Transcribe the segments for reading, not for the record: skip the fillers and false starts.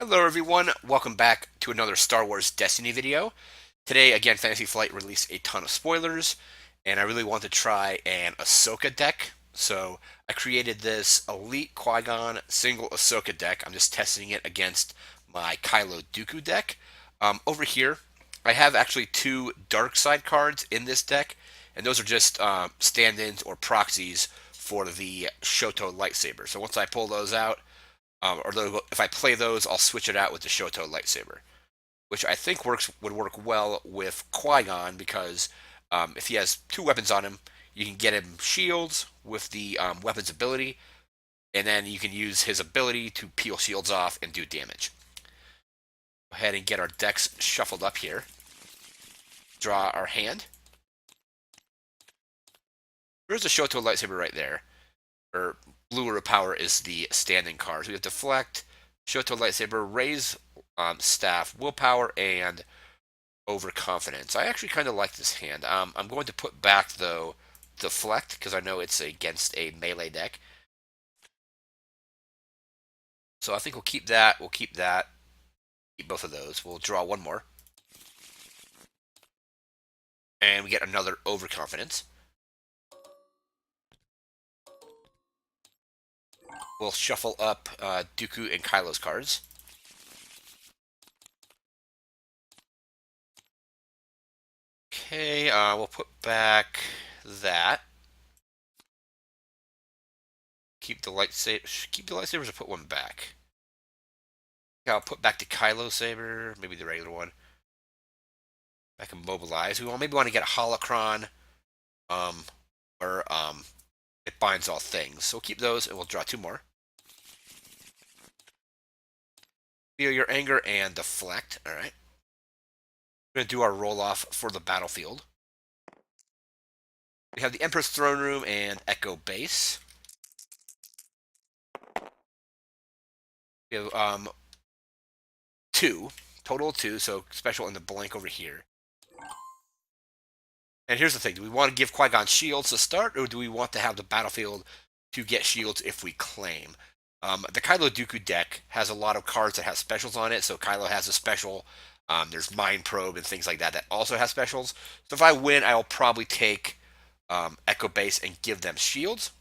Hello everyone, welcome back to another Star Wars Destiny video. Today, again, Fantasy Flight released a ton of spoilers, and I really want to try an Ahsoka deck. So I created this Elite Qui-Gon single Ahsoka deck. I'm just testing it against my Kylo Dooku deck. Over here, I have actually two dark side cards in this deck, and those are just stand-ins or proxies for the Shoto lightsaber. So once I pull those out, if I play those, I'll switch it out with the Shoto lightsaber, which I think would work well with Qui-Gon because if he has two weapons on him, you can get him shields with the weapon's ability, and then you can use his ability to peel shields off and do damage. Go ahead and get our decks shuffled up here. Draw our hand. There's the Shoto lightsaber right there. Or Blue of Power is the standing card. So we have Deflect, Shoto lightsaber, raise staff, willpower, and overconfidence. I actually kind of like this hand. I'm going to put back though Deflect because I know it's against a melee deck. So I think we'll keep that. We'll keep that. Keep both of those. We'll draw one more, and we get another overconfidence. We'll shuffle up Dooku and Kylo's cards. Okay, we'll put back that. Keep the lightsabers or put one back. I'll put back the Kylo saber, maybe the regular one. I can mobilize. Maybe want to get a holocron, um, or it binds all things. So we'll keep those, and we'll draw two more. Feel your anger and deflect. All right. We're gonna do our roll off for the battlefield. We have the Emperor's Throne Room and Echo Base. We have two, total of two, so special in the blank over here. And here's the thing: do we want to give Qui-Gon shields to start, or do we want to have the battlefield to get shields if we claim? The Kylo Dooku deck has a lot of cards that have specials on it, so Kylo has a special. There's Mind Probe and things like that that also have specials. So if I win, I'll probably take Echo Base and give them shields,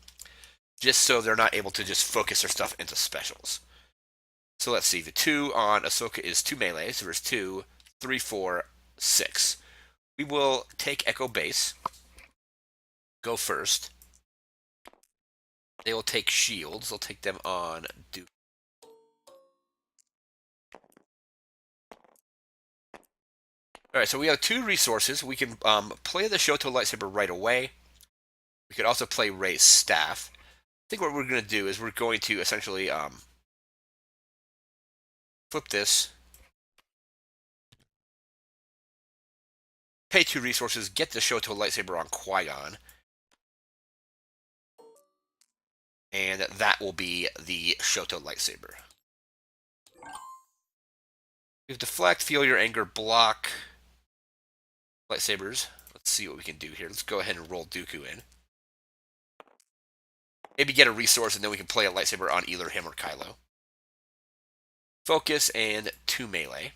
just so they're not able to just focus their stuff into specials. So let's see. The 2 on Ahsoka is 2 melee, so there's 2, 3, 4, 6. We will take Echo Base, go first. They will take shields. They'll take them on Duke. All right, so we have two resources. We can play the Shoto lightsaber right away. We could also play Rey's staff. I think what we're going to do is we're going to essentially flip this, pay two resources, get the Shoto lightsaber on Qui-Gon, and that will be the Shoto lightsaber. We have Deflect, Feel Your Anger, Block, lightsabers. Let's see what we can do here. Let's go ahead and roll Dooku in. Maybe get a resource, and then we can play a lightsaber on either him or Kylo. Focus and 2 melee.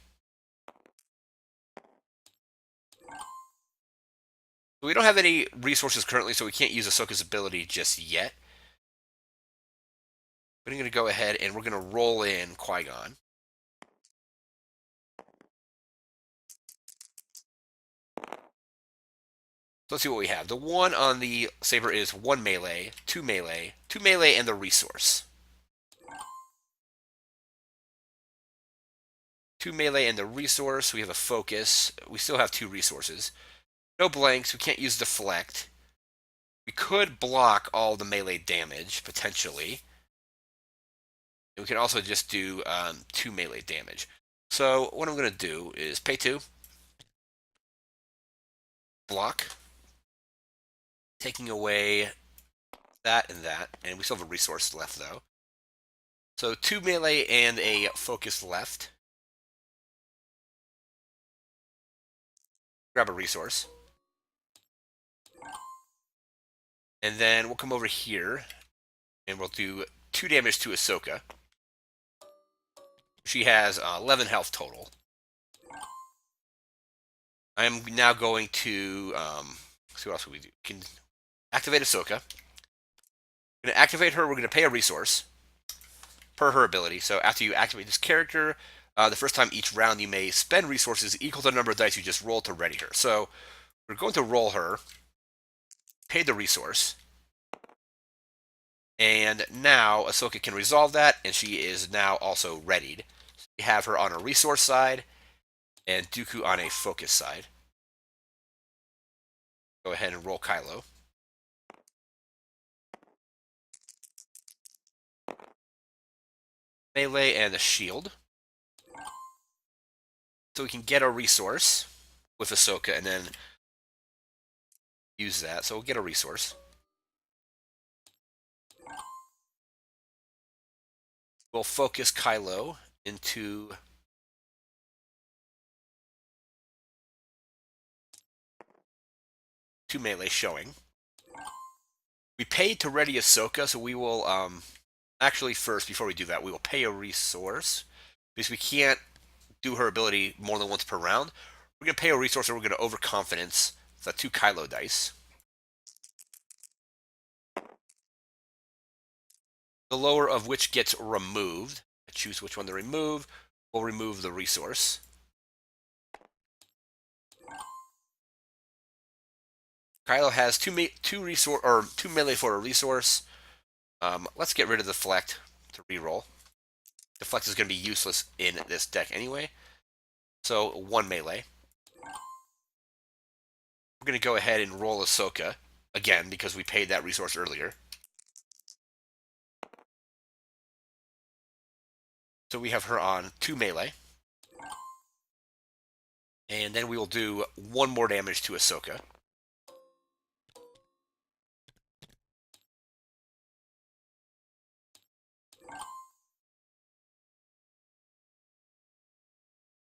We don't have any resources currently, so we can't use Ahsoka's ability just yet. But I'm going to go ahead and we're going to roll in Qui-Gon. So let's see what we have. The 1 on the saber is 1 melee, 2 melee, 2 melee, and the resource. 2 melee and the resource. We have a focus. We still have 2 resources. No blanks. We can't use deflect. We could block all the melee damage, potentially. And we can also just do 2 melee damage. So what I'm going to do is pay 2. Block. Taking away that, and we still have a resource left, though. So 2 melee and a focus left. Grab a resource. And then we'll come over here, and we'll do 2 damage to Ahsoka. She has 11 health total. I am now going to see what else we do. Can activate Ahsoka. We're going to activate her. We're going to pay a resource per her ability. So after you activate this character, the first time each round you may spend resources equal to the number of dice you just rolled to ready her. So we're going to roll her, pay the resource, and now Ahsoka can resolve that, and she is now also readied. So we have her on a resource side, and Dooku on a focus side. Go ahead and roll Kylo. Melee and a shield. So we can get a resource with Ahsoka and then use that. So we'll get a resource. We'll focus Kylo into melee showing. We paid to ready Ahsoka, so we will actually first, before we do that, we will pay a resource because we can't do her ability more than once per round. We're going to pay a resource and we're going to overconfidence the 2 Kylo dice. The lower of which gets removed. I choose which one to remove. We'll remove the resource. Kylo has two melee for a resource. Let's get rid of Deflect to reroll. Deflect is going to be useless in this deck anyway. So 1 melee. We're going to go ahead and roll Ahsoka again because we paid that resource earlier. So we have her on 2 melee. And then we will do 1 more damage to Ahsoka.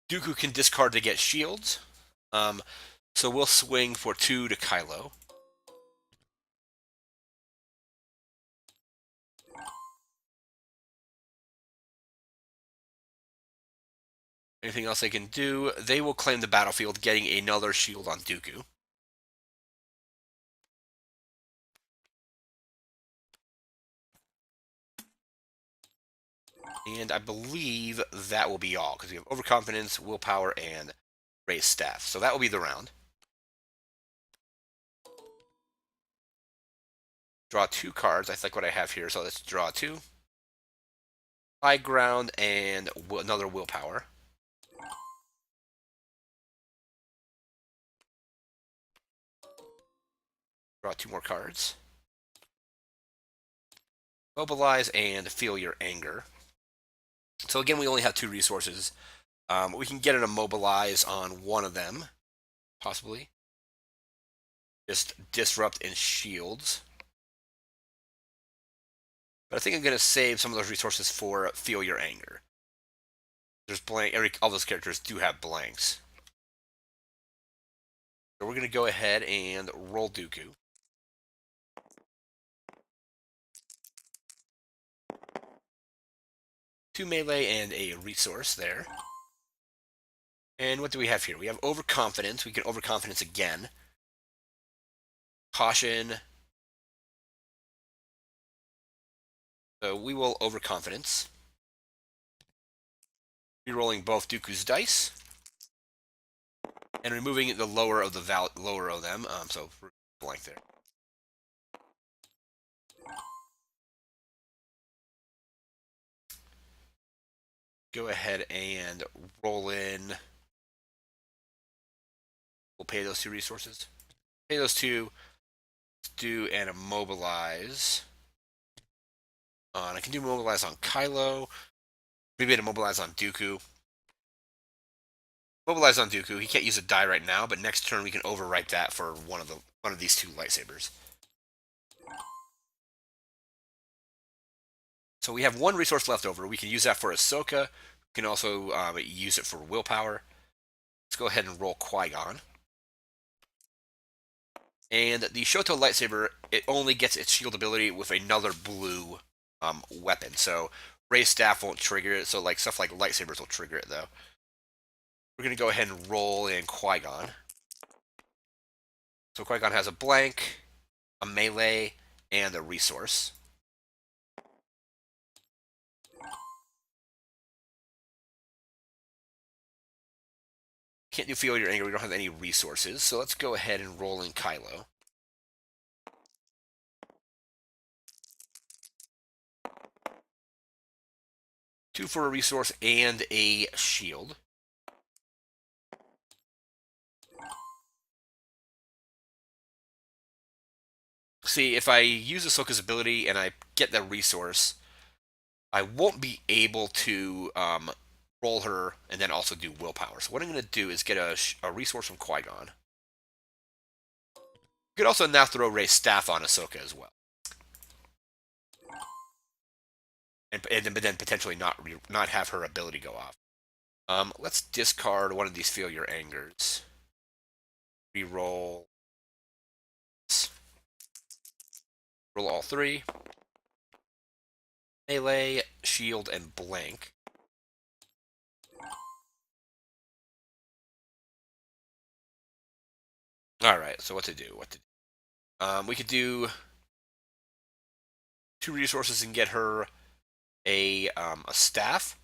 Dooku can discard to get shields. So we'll swing for 2 to Kylo. Anything else they can do? They will claim the battlefield, getting another shield on Dooku. And I believe that will be all, because we have Overconfidence, Willpower, and Raised Staff. So that will be the round. Draw 2 cards. I like what I have here, so let's draw 2. High Ground and another Willpower. Draw 2 more cards. Mobilize and Feel Your Anger. So again, we only have 2 resources. We can get an Immobilize on one of them, possibly. Just Disrupt and Shields. But I think I'm going to save some of those resources for Feel Your Anger. There's blank. All those characters do have blanks. So we're going to go ahead and roll Dooku. Two melee and a resource there. And what do we have here? We have Overconfidence. We can Overconfidence again. Caution. So we will Overconfidence. Rerolling both Dooku's dice. And removing the lower of them. So blank there. Go ahead and roll in. We'll pay those 2 resources. Pay those 2. Let's do an Immobilize. And I can do Mobilize on Kylo. Maybe an Immobilize on Dooku. Mobilize on Dooku. He can't use a die right now, but next turn we can overwrite that for one of these 2 lightsabers. So we have 1 resource left over. We can use that for Ahsoka. We can also use it for Willpower. Let's go ahead and roll Qui-Gon. And the Shoto lightsaber, it only gets its shield ability with another blue weapon. So Ray staff won't trigger it, so like stuff like lightsabers will trigger it though. We're gonna go ahead and roll in Qui-Gon. So Qui-Gon has a blank, a melee, and a resource. Can't do Feel Your Anger, we don't have any resources, so let's go ahead and roll in Kylo. Two for a resource and a shield. See, if I use Ahsoka's ability and I get that resource, I won't be able to roll her and then also do willpower. So what I'm going to do is get a resource from Qui-Gon. You could also now throw Rey's staff on Ahsoka as well. But then potentially not have her ability go off. Let's discard one of these Feel Your Angers. Reroll. Roll all three. Melee, shield, and blank. Alright, so what to do? We could do 2 resources and get her a staff.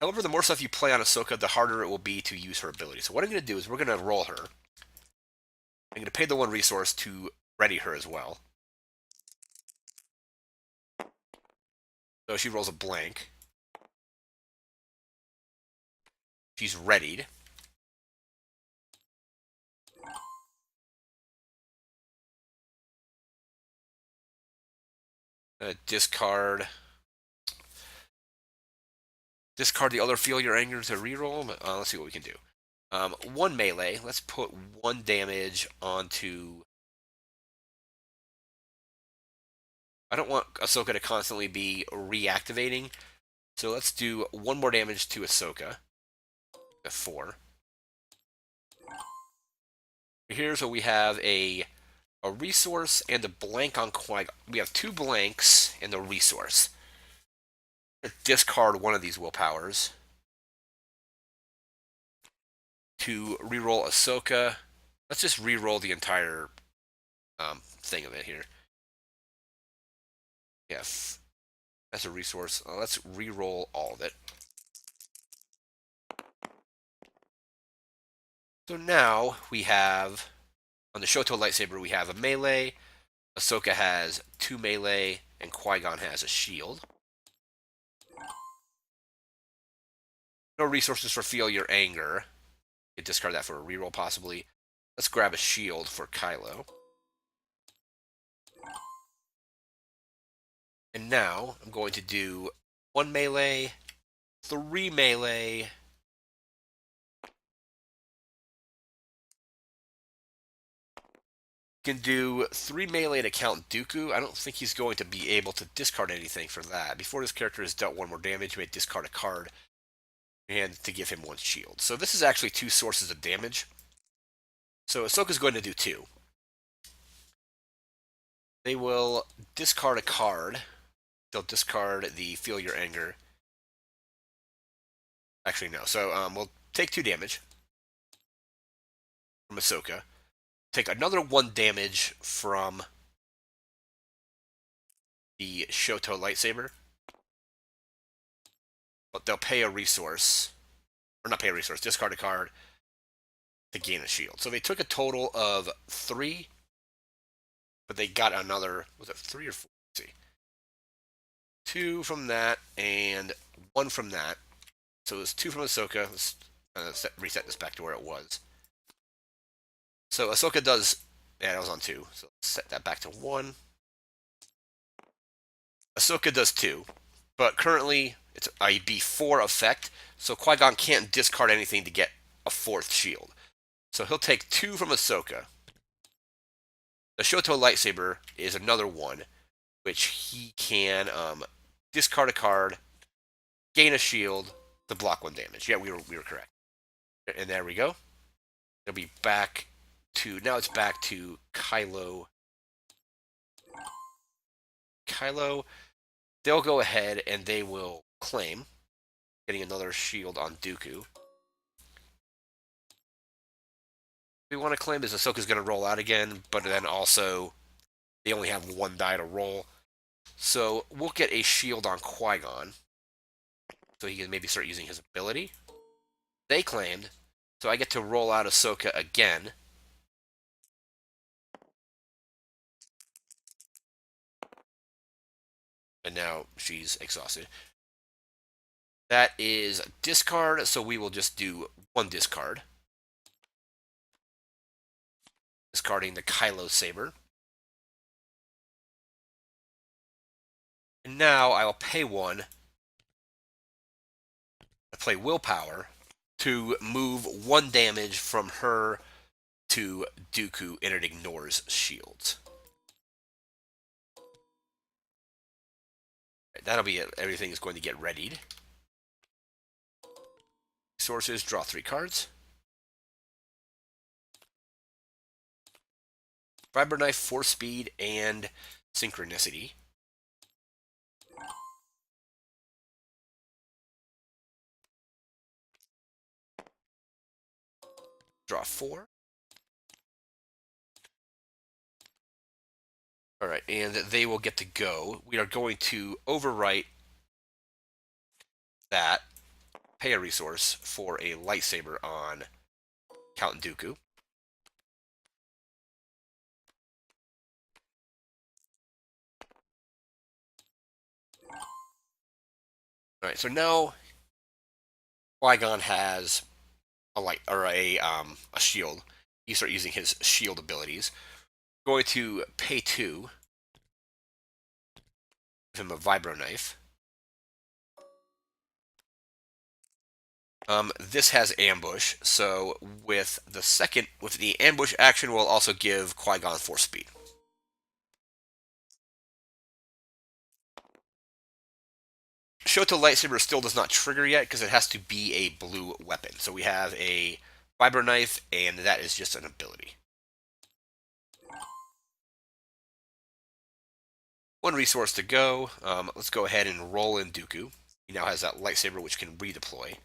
However, the more stuff you play on Ahsoka, the harder it will be to use her ability. So what I'm going to do is we're going to roll her. I'm going to pay the 1 resource to ready her as well. So she rolls a blank. She's readied. Discard the other Feel Your Anger to reroll. Let's see what we can do. 1 melee. Let's put 1 damage onto... I don't want Ahsoka to constantly be reactivating. So let's do 1 more damage to Ahsoka. 4. Here's where we have a resource and a blank on Qui-Gon. We have 2 blanks and a resource. Discard one of these willpowers to reroll Ahsoka. Let's just reroll the entire thing of it here. Yeah, that's a resource. Let's reroll all of it. So now we have, on the Shoto lightsaber, we have a melee. Ahsoka has 2 melee, and Qui-Gon has a shield. No resources for Feel Your Anger. You can discard that for a reroll, possibly. Let's grab a shield for Kylo. And now I'm going to do 1 melee, 3 melee, can do 3 melee to count Dooku. I don't think he's going to be able to discard anything for that. Before this character has dealt 1 more damage, you may discard a card and to give him 1 shield. So this is actually 2 sources of damage. So Ahsoka's going to do 2. They will discard a card. They'll discard the Feel Your Anger. Actually, no. So we'll take 2 damage from Ahsoka. Take another 1 damage from the Shoto lightsaber. But they'll pay a resource. Or not pay a resource, discard a card to gain a shield. So they took a total of 3. But they got another, was it 3 or 4? Let's see. 2 from that and 1 from that. So it was 2 from Ahsoka. Let's reset this back to where it was. So Ahsoka does... Yeah, that was on 2. So let's set that back to 1. Ahsoka does 2. But currently, it's a B4 effect. So Qui-Gon can't discard anything to get a 4th shield. So he'll take 2 from Ahsoka. The Shoto lightsaber is another 1, which he can discard a card, gain a shield to block 1 damage. Yeah, we were correct. And there we go. It'll be back to, now it's back to Kylo. Kylo, they'll go ahead and they will claim, getting another shield on Dooku. We want to claim is Ahsoka's going to roll out again, but then also they only have one die to roll. So we'll get a shield on Qui-Gon, so he can maybe start using his ability. They claimed, so I get to roll out Ahsoka again. And now she's exhausted. That is discard, so we will just do one discard. Discarding the Kylo Saber. And now I will pay one to play Willpower to move one damage from her to Dooku, and it ignores shields. Right, that'll be it. Everything is going to get readied. Sources, draw 3 cards. Vibro Knife, Force Speed, and Synchronicity. Draw 4. Alright, and they will get to go. We are going to overwrite that, pay a resource for a lightsaber on Count Dooku. Alright, so now Qui-Gon has a light or a shield. You start using his shield abilities. Going to pay 2. Give him a Vibro Knife. This has ambush, so with the ambush action, we'll also give Qui-Gon Force Speed. Shoto lightsaber still does not trigger yet because it has to be a blue weapon. So we have a Vibro Knife, and that is just an ability. One resource to go. Let's go ahead and roll in Dooku. He now has that lightsaber which can redeploy.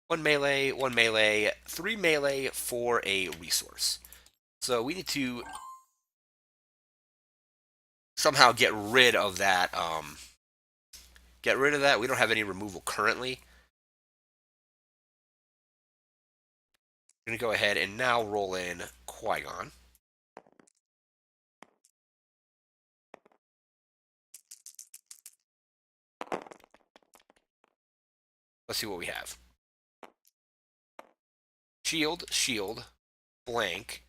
One melee, 3 melee for a resource. So we need to somehow get rid of that. Get rid of that. We don't have any removal currently. I'm going to go ahead and now roll in Qui-Gon. Let's see what we have. Shield, blank.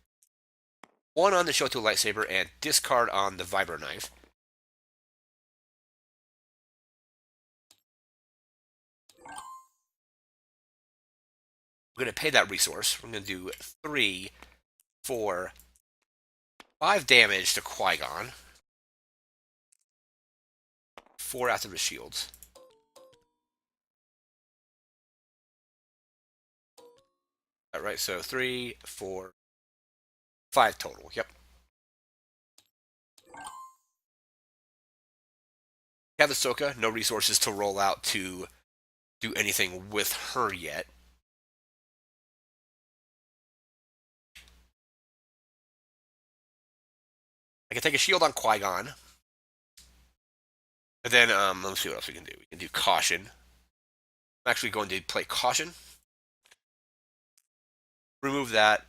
1 on the Shoto lightsaber and discard on the Vibro Knife. We're going to pay that resource. We're going to do 3, 4, 5 damage to Qui-Gon. 4 after the shields. Alright, so 3, 4, 5 total. Yep. Have Ahsoka, no resources to roll out to do anything with her yet. I can take a shield on Qui-Gon. And then, let's see what else we can do. We can do Caution. I'm actually going to play Caution. Remove that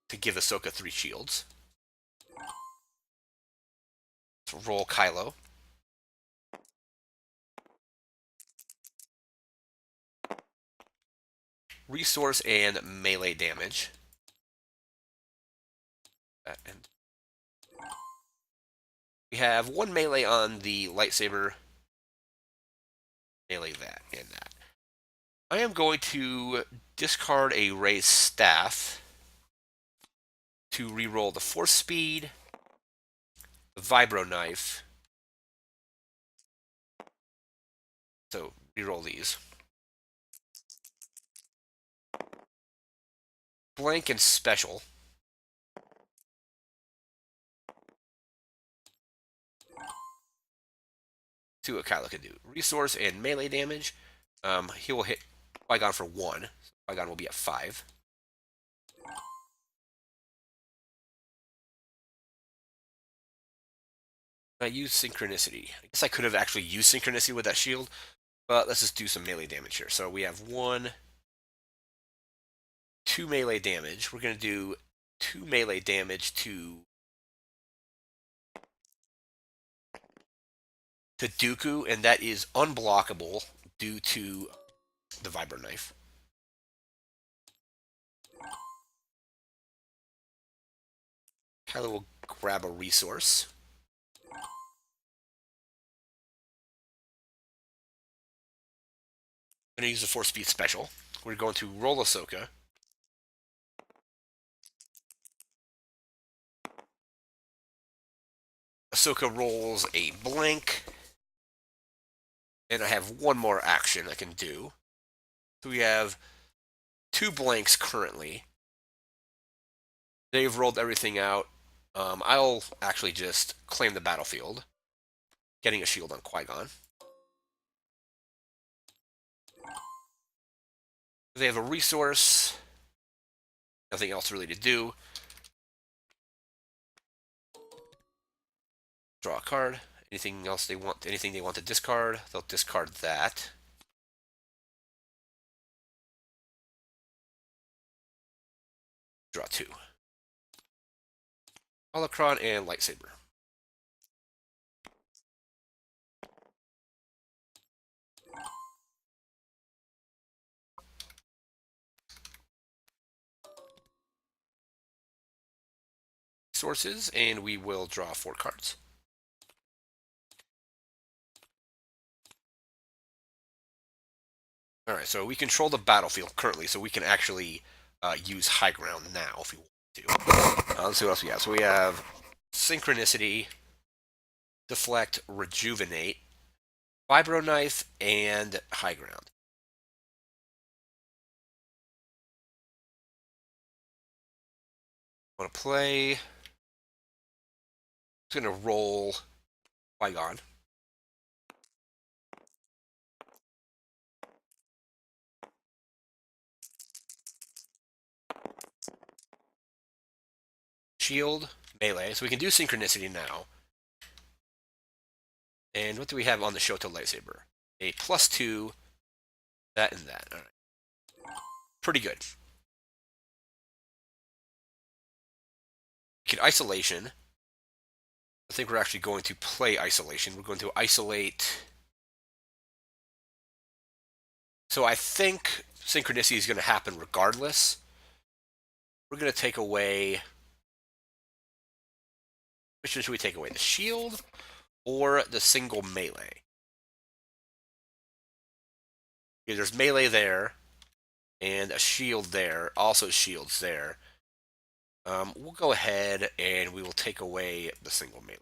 to give Ahsoka 3 shields. So roll Kylo. Resource and melee damage. And we have 1 melee on the lightsaber. Melee that and that. I am going to discard a raised staff to reroll the Force Speed, the Vibro Knife. So reroll these. Blank and special. see what eKylo can do. Resource and melee damage. He will hit Qui-Gon for 1. So Qui-Gon will be at 5. I use Synchronicity. I guess I could have actually used Synchronicity with that shield, but let's just do some melee damage here. So we have 1, 2 melee damage. We're going to do 2 melee damage to Dooku, and that is unblockable due to the Vibro Knife. Kylo will grab a resource. I'm going to use the Force Speed Special. We're going to roll Ahsoka. Ahsoka rolls a blank. And I have one more action I can do. So we have 2 blanks currently. They've rolled everything out. I'll actually just claim the battlefield, getting a shield on Qui-Gon. They have a resource. Nothing else really to do. Draw a card. Anything else they want? Anything they want to discard? They'll discard that. Draw 2. Holocron and lightsaber. Sources, and we will draw 4 cards. Alright, so we control the battlefield currently, so we can actually use high ground now if we want to. Let's see what else we have. So we have Synchronicity, Deflect, Rejuvenate, Vibro Knife, and high ground. I want to play. I'm going to roll Qui-Gon. Shield, melee. So we can do Synchronicity now. And what do we have on the Shoto lightsaber? A +2, that and that. All right. Pretty good. We can Isolation. I think we're actually going to play Isolation. We're going to isolate. So I think Synchronicity is going to happen regardless. We're going to take away. Which one should we take away? The shield or the single melee? Okay, there's melee there and a shield there. Also shields there. We'll go ahead and we will take away the single melee.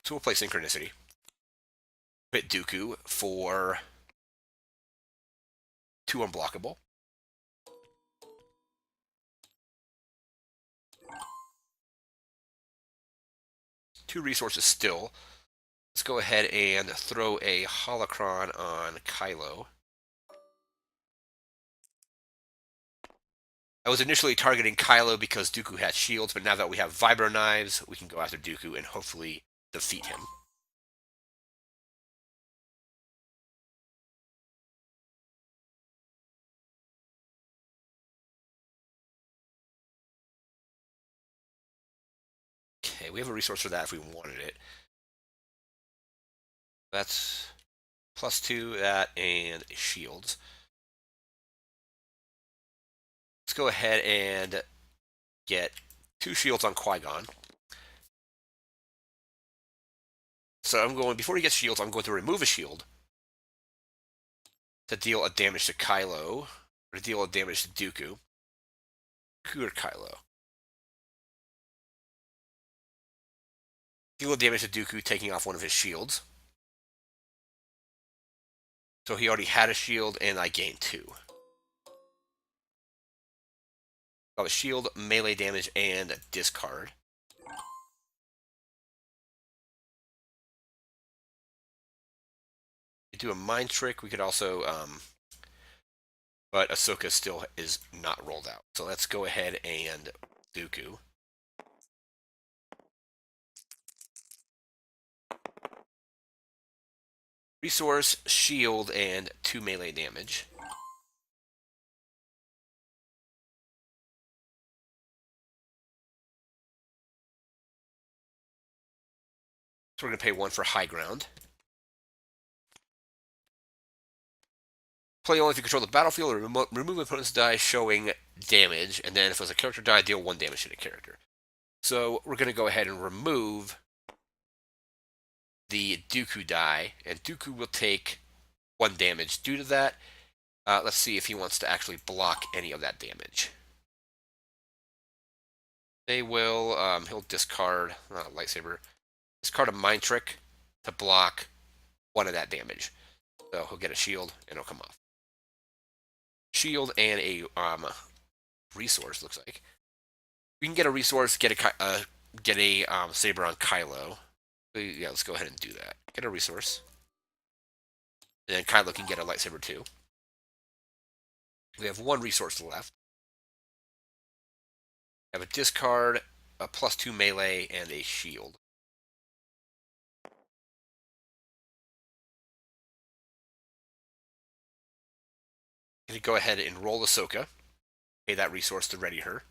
So we'll play Synchronicity. Hit Dooku for 2 unblockable. Two resources still. Let's go ahead and throw a holocron on Kylo. I was initially targeting Kylo because Dooku had shields, but now that we have Vibro Knives, we can go after Dooku and hopefully defeat him. Okay, we have a resource for that if we wanted it. That's +2, that, and shields. Let's go ahead and get 2 shields on Qui-Gon. So I'm going, before he gets shields, I'm going to remove a shield to deal a damage to Kylo, or to deal a damage to Dooku. Dooku or Kylo? Deal a damage to Dooku, taking off one of his shields. So he already had a shield, and I gained 2. Got a shield, melee damage, and a discard. Do a mind trick. We could also, but Ahsoka still is not rolled out. So let's go ahead and Dooku. Resource, shield, and 2 melee damage. So we're going to pay 1 for high ground. Play only if you control the battlefield, or remove opponent's die showing damage, and then if it was a character die, deal 1 damage to the character. So we're going to go ahead and remove the Dooku die, and Dooku will take 1 damage due to that. Let's see if he wants to actually block any of that damage. They will, he'll discard, not a lightsaber, discard a mind trick to block 1 of that damage. So he'll get a shield, and it'll come off. Shield and a resource, looks like. We can get a resource, get a saber on Kylo. Yeah, let's go ahead and do that. Get a resource. And then Kylo can get a lightsaber too. We have 1 resource left. We have a discard, a +2 melee, and a shield. Going to go ahead and roll Ahsoka. Pay that resource to ready her.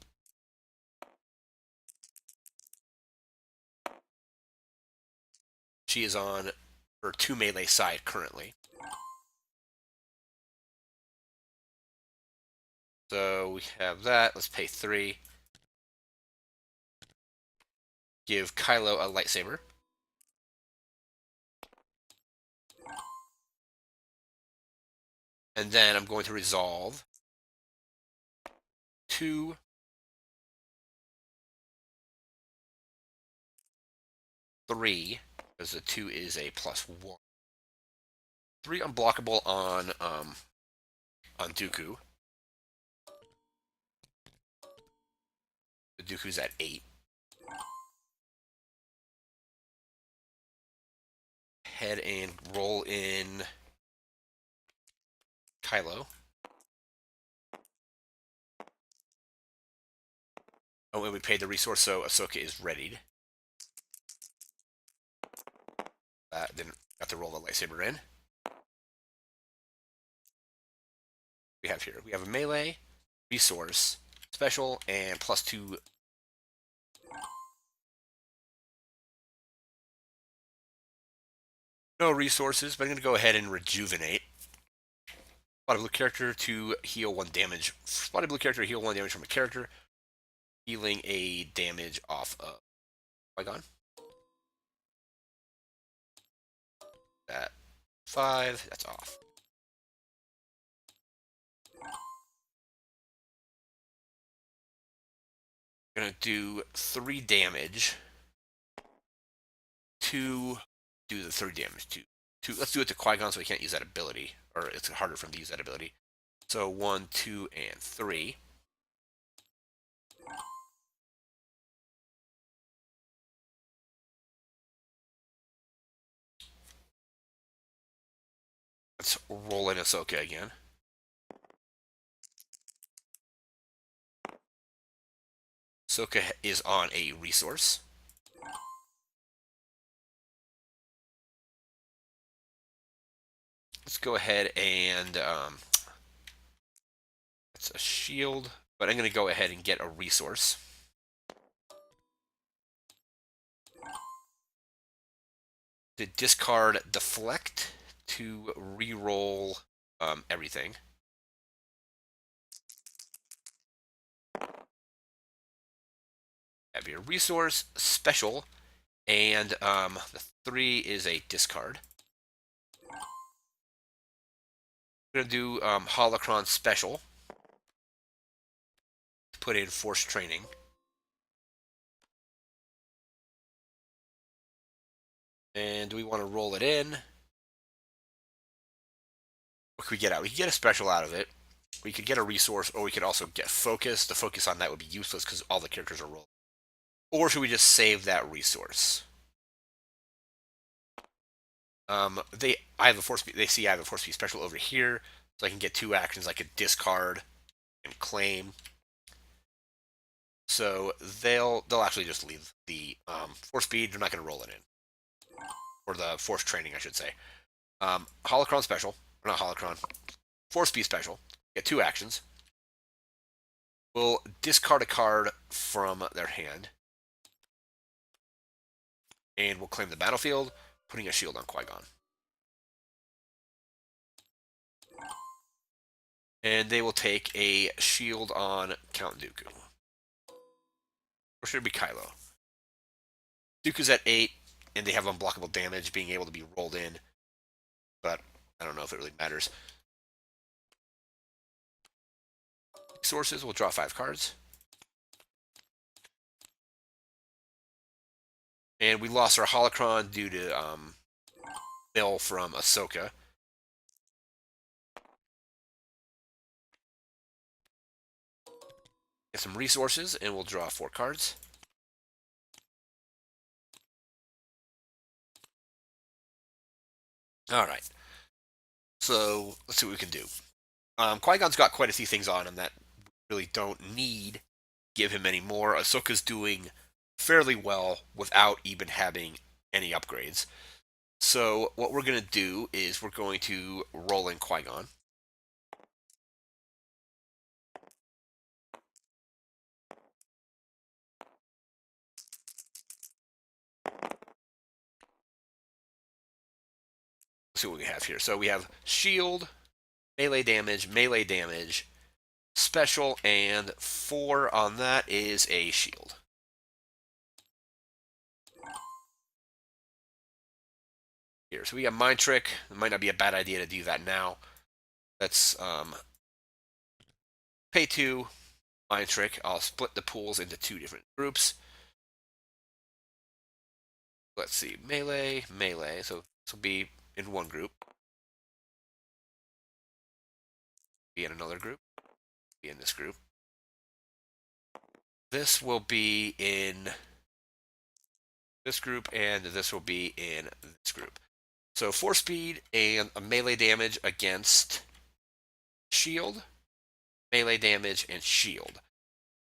She is on her 2 melee side currently. So we have that. Let's pay 3. Give Kylo a lightsaber. And then I'm going to resolve 2, 3, because the 2 is a +1. 3 unblockable on Dooku. The Dooku's at 8. Head and roll in Kylo. Oh, and we paid the resource, so Ahsoka is readied. Then got to roll the lightsaber in. We have a melee, resource, special, and +2. No resources, but I'm going to go ahead and rejuvenate. Spotted blue character to heal 1 damage. Spotted blue character to heal 1 damage from a character. Healing a damage off of Qui-Gon. That 5, that's off. I'm going to do 3 damage to do the 3 damage to let's do it to Qui-Gon so he can't use that ability, or it's harder for him to use that ability. So 1, 2, and 3. Let's roll in Ahsoka again. Ahsoka is on a resource. Let's go ahead and it's a shield, but I'm going to go ahead and get a resource. To discard deflect to re-roll everything. Have your resource, special, and the 3 is a discard. We're going to do Holocron special. Put in force training. And do we want to roll it in? we get out? We could get a special out of it. We could get a resource, or we could also get focus. The focus on that would be useless because all the characters are rolling. Or should we just save that resource? I have a force. They see I have a force speed special over here, so I can get 2 actions. I could discard and claim. So they'll actually just leave the force speed. They're not going to roll it in, or the force training, I should say. Holocron special, or not holocron. Force speed special. Get 2 actions. We'll discard a card from their hand, and we'll claim the battlefield, putting a shield on Qui-Gon. And they will take a shield on Count Dooku. Or should it be Kylo? Dooku's at 8, and they have unblockable damage, being able to be rolled in. But I don't know if it really matters. Sources, we'll draw 5 cards. And we lost our holocron due to Bill from Ashoka. Get some resources, and we'll draw 4 cards. Alright. So, let's see what we can do. Qui-Gon's got quite a few things on him that really don't need give him any more. Ahsoka's doing fairly well without even having any upgrades. So what we're going to do is we're going to roll in Qui-Gon. Let's see what we have here. So we have shield, melee damage, special, and 4 on that is a shield. Here, so we got Mind Trick. It might not be a bad idea to do that now. Let's pay 2, Mind Trick. I'll split the pools into 2 different groups. Let's see, melee. So this will be in one group. Be in another group. Be in this group. This will be in this group, and this will be in this group. So 4 speed and a melee damage against shield, melee damage, and shield.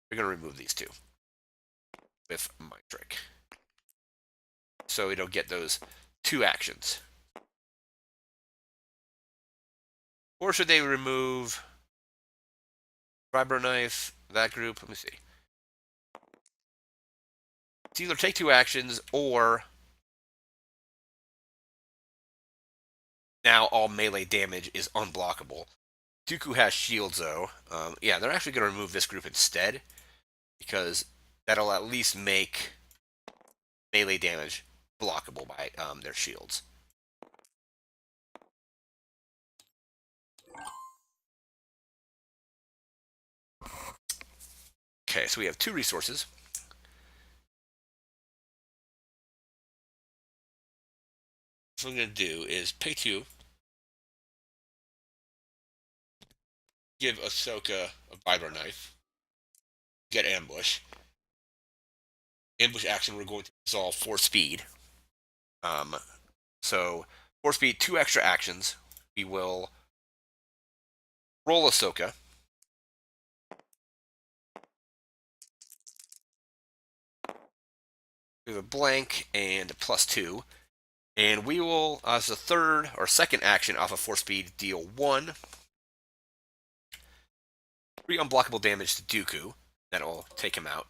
We're going to remove these 2 with Mind Trick. So we don't get those 2 actions. Or should they remove Vibro Knife, that group? Let me see. It's either take 2 actions or now all melee damage is unblockable. Dooku has shields though. Yeah, they're actually going to remove this group instead because that'll at least make melee damage blockable by their shields. Okay, so we have 2 resources. So what I'm going to do is pay 2. Give Ahsoka a vibro knife. Get ambush. Ambush action, we're going to resolve 4 speed. So 4 speed, 2 extra actions. We will roll Ahsoka. We have a blank and a +2. And we will, as a third or second action off of 4 speed, deal 1. 3 unblockable damage to Dooku. That'll take him out.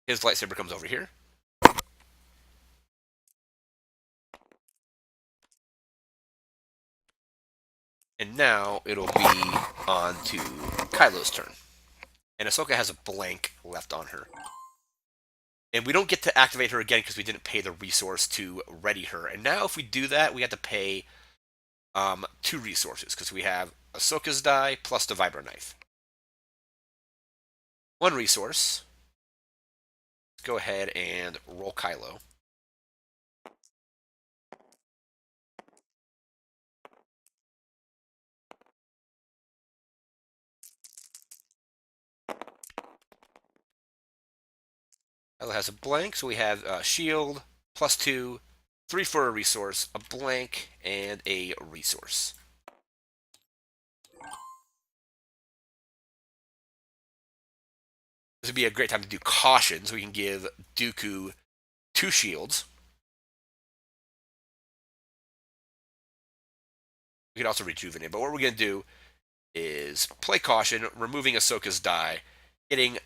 His lightsaber comes over here. And now it'll be on to Kylo's turn. And Ahsoka has a blank left on her. And we don't get to activate her again because we didn't pay the resource to ready her. And now if we do that, we have to pay 2 resources because we have Ahsoka's die plus the vibro knife. 1 resource. Let's go ahead and roll Kylo. Kylo has a blank, so we have shield, +2, 3 for a resource, a blank, and a resource. This would be a great time to do caution, so we can give Dooku 2 shields. We could also rejuvenate, but what we're going to do is play caution, removing Ahsoka's die, getting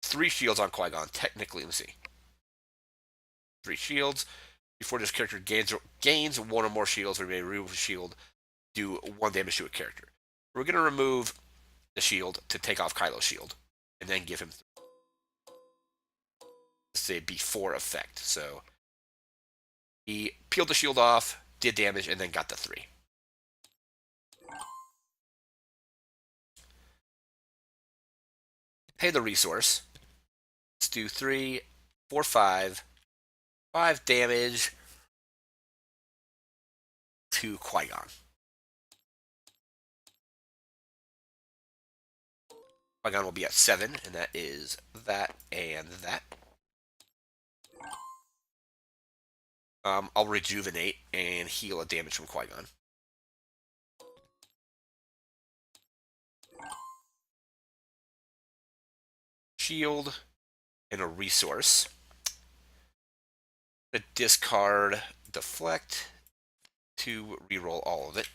3 shields on Qui-Gon. Technically, let me see. 3 shields. Before this character gains 1 or more shields, we may remove a shield, do 1 damage to a character. We're going to remove the shield to take off Kylo's shield, and then give him, let's say, before effect. So he peeled the shield off, did damage, and then got the 3. Pay the resource. Let's do 3, 4, 5. 5 damage to Qui-Gon. Qui-Gon will be at 7, and that is that and that. I'll rejuvenate and heal a damage from Qui-Gon. Shield and a resource. A discard deflect to reroll all of it.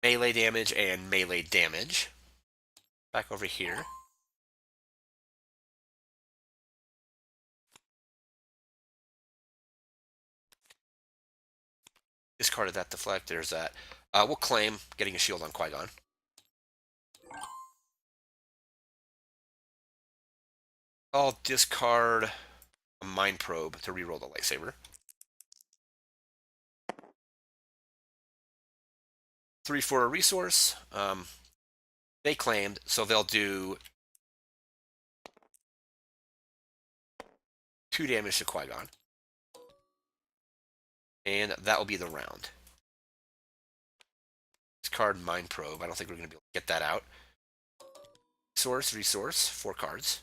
Melee damage and melee damage. Back over here. Discarded that deflect. There's that. We'll claim getting a shield on Qui-Gon. I'll discard a Mind Probe to reroll the lightsaber. 3 for a resource. They claimed, so they'll do 2 damage to Qui-Gon. And that will be the round. Discard Mind Probe. I don't think we're going to be able to get that out. Resource, 4 cards.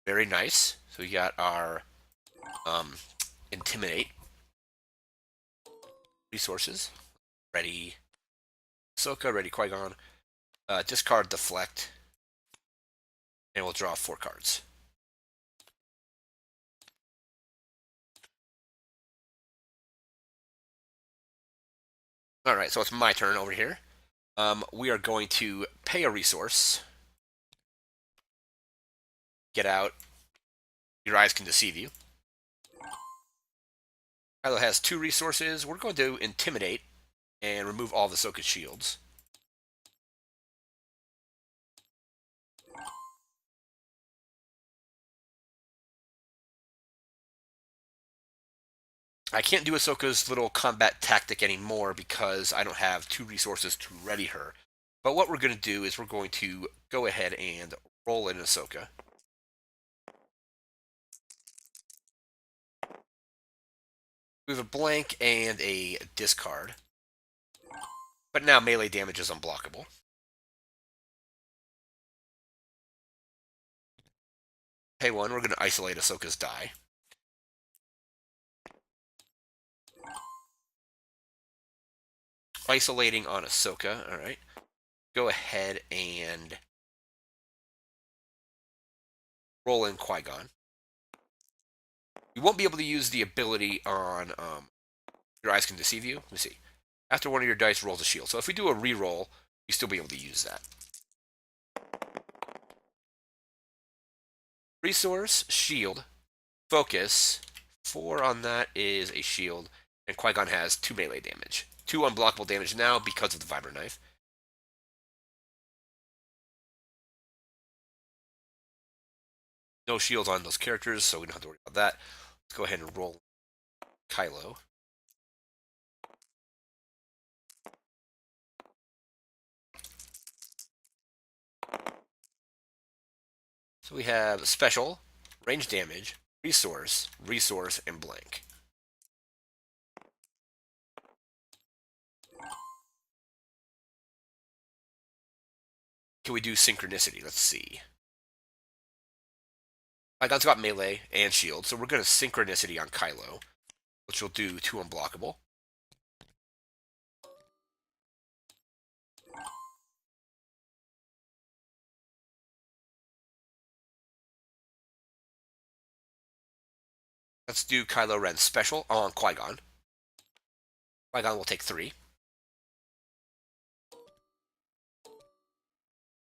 Very nice. So we got our Intimidate. Resources. Ready Ahsoka, ready Qui-Gon. Discard Deflect. And we'll draw 4 cards. Alright, so it's my turn over here. We are going to pay a resource. Get out. Your eyes can deceive you. Kylo has 2 resources. We're going to Intimidate and remove all of Ahsoka's shields. I can't do Ahsoka's little combat tactic anymore because I don't have 2 resources to ready her. But what we're going to do is we're going to go ahead and roll in Ahsoka. We have a blank and a discard. But now melee damage is unblockable. Pay 1, we're going to isolate Ahsoka's die. Isolating on Ahsoka, alright. Go ahead and roll in Qui-Gon. You won't be able to use the ability on Your Eyes Can Deceive You. Let me see. After one of your dice rolls a shield. So if we do a reroll, you still be able to use that. Resource, shield, focus. 4 on that is a shield. And Qui-Gon has 2 melee damage. 2 unblockable damage now because of the Vibro Knife. No shields on those characters, so we don't have to worry about that. Let's go ahead and roll Kylo. So we have special, range damage, resource, and blank. can we do synchronicity? Let's see. Qui-Gon's got melee and shield, so we're going to synchronicity on Kylo, which will do 2 unblockable. Let's do Kylo Ren's special on Qui-Gon. Qui-Gon will take 3.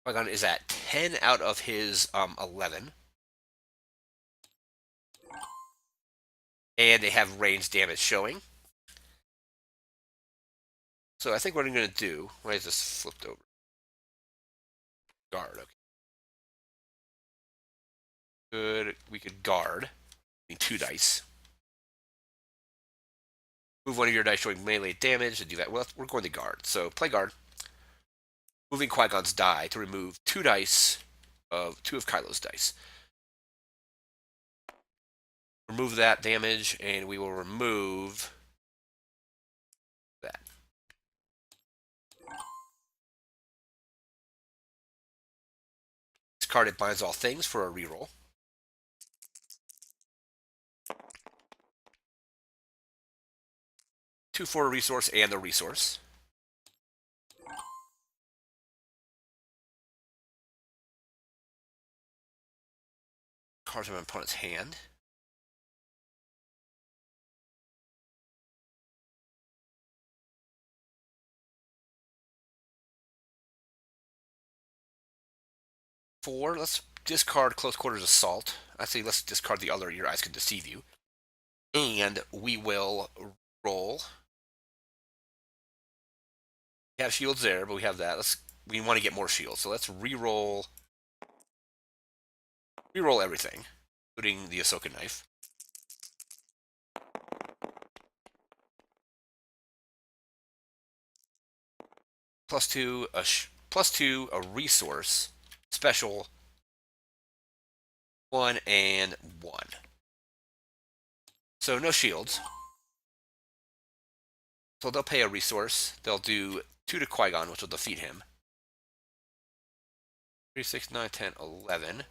Qui-Gon is at 10 out of his 11. And they have range damage showing. So I think what I'm going to do... Why is this flipped over? Guard, okay. Good. We could guard. 2 dice. Move one of your dice showing melee damage to do that. Well, we're going to guard. So play guard. Moving Qui-Gon's die to remove 2 dice of 2 of Kylo's dice. Remove that damage, and we will remove that. This card, it binds all things for a reroll. Two for a resource and a resource. Cards from my opponent's hand. Four. Let's discard Close Quarters Assault. Actually, let's discard the other Your Eyes Can Deceive You. And we will roll. We have shields there, but we have that. We want to get more shields, so let's re-roll everything, including the Ahsoka knife. +2, a resource, special, 1 and 1. So no shields. So they'll pay a resource. They'll do 2 to Qui-Gon, which will defeat him. 3, 6, 9, 10, 11.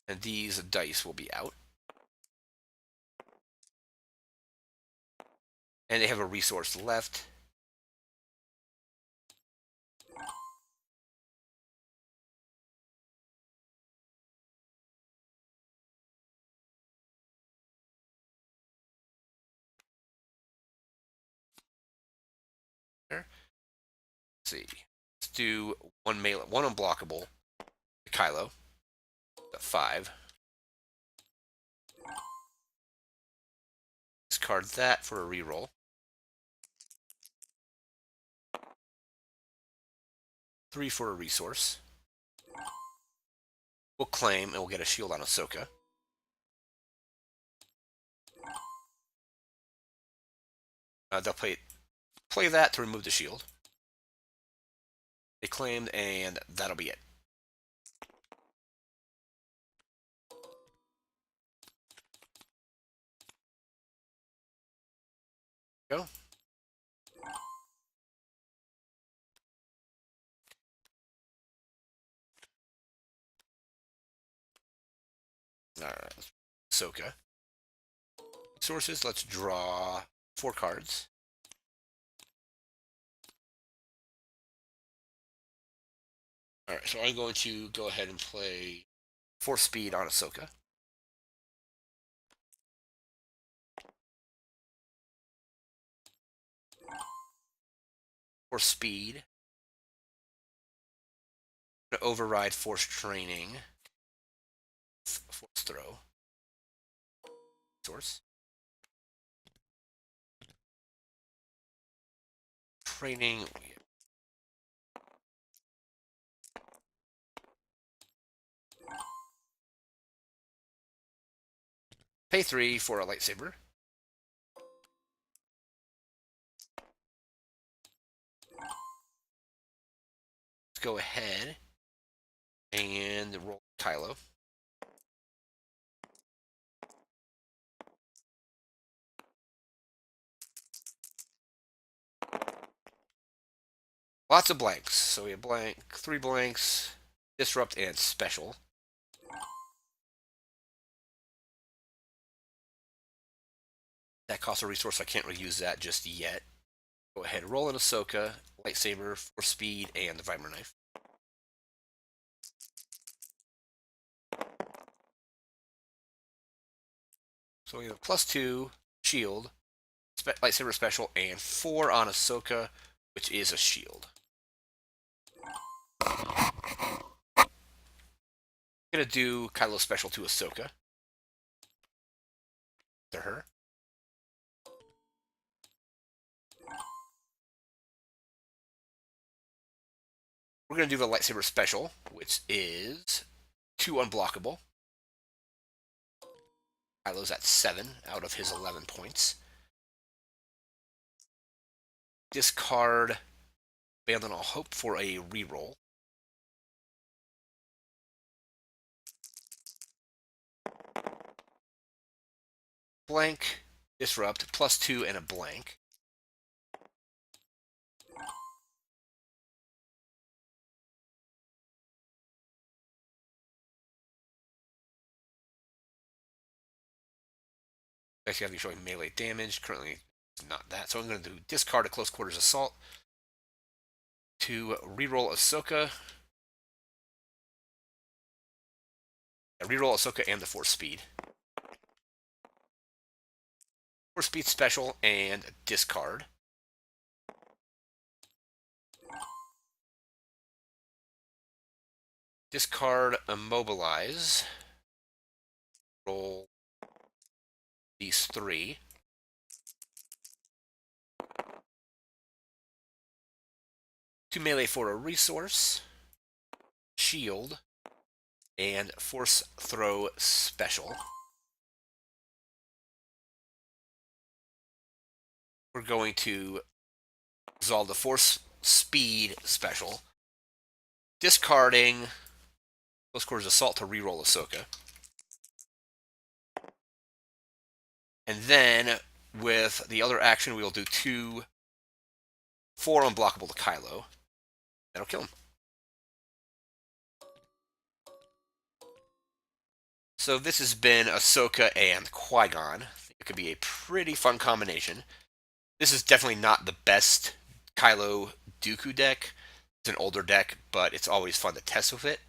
And these dice will be out. And they have a resource left. There. Let's see. Let's do 1 melee, 1 unblockable. Kylo. 5. Discard that for a reroll. 3 for a resource. We'll claim and we'll get a shield on Ahsoka. They'll play that to remove the shield. They claimed, and that'll be it. Go. Alright, Ahsoka. Sources, let's draw 4 cards. Alright, so I'm going to go ahead and play 4 speed on Ahsoka. For speed. I'm gonna override force training. Force throw. Source. Training. Pay 3 for a lightsaber. Let's go ahead and roll Kylo. Lots of blanks. So we have blank, 3 blanks, disrupt, and special. That costs a resource, so I can't really use that just yet. Go ahead, roll in Ahsoka, lightsaber, force speed, and the vibro knife. So we have +2, shield, lightsaber special, and 4 on Ahsoka, which is a shield. I'm gonna do Kylo special to Ahsoka. To her. We're gonna do the lightsaber special, which is 2 unblockable. Kylo's at 7 out of his 11 points. Discard Abandon All Hope for a reroll. Blank, disrupt, +2, and a blank. Actually, have you showing melee damage. Currently, it's not that. So I'm going to do discard a close quarters assault to reroll Ahsoka. Reroll Ahsoka and the force speed. Force speed special and discard. Discard immobilize. Roll these 3. To melee for a resource. Shield. And force throw special. We're going to resolve the force speed special. Discarding close quarters assault to reroll Ahsoka. And then with the other action, we will do 4 unblockable to Kylo. That'll kill him. So this has been Ahsoka and Qui-Gon. I think it could be a pretty fun combination. This is definitely not the best Kylo Dooku deck. It's an older deck, but it's always fun to test with it.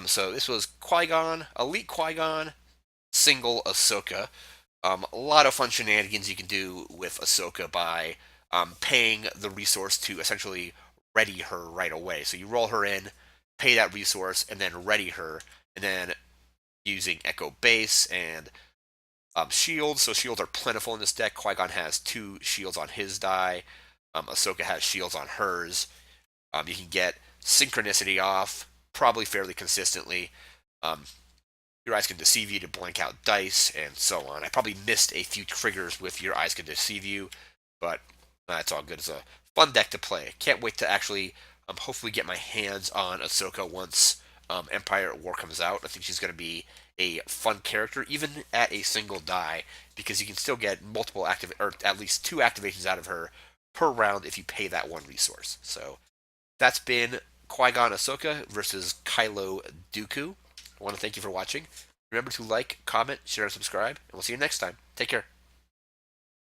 So this was Qui-Gon, Elite Qui-Gon, single Ahsoka. A lot of fun shenanigans you can do with Ahsoka by paying the resource to essentially ready her right away. So you roll her in, pay that resource, and then ready her, and then using Echo Base and shields. So shields are plentiful in this deck. Qui-Gon has 2 shields on his die. Ahsoka has shields on hers. You can get synchronicity off probably fairly consistently. Your eyes can deceive you to blank out dice and so on. I probably missed a few triggers with your eyes can deceive you, but that's all good. It's a fun deck to play. Can't wait to actually hopefully get my hands on Ahsoka once Empire at War comes out. I think she's going to be a fun character, even at a single die, because you can still get multiple or at least 2 activations out of her per round if you pay that 1 resource. So that's been Qui-Gon Ahsoka versus Kylo Dooku. I want to thank you for watching. Remember to like, comment, share, and subscribe, and we'll see you next time. Take care.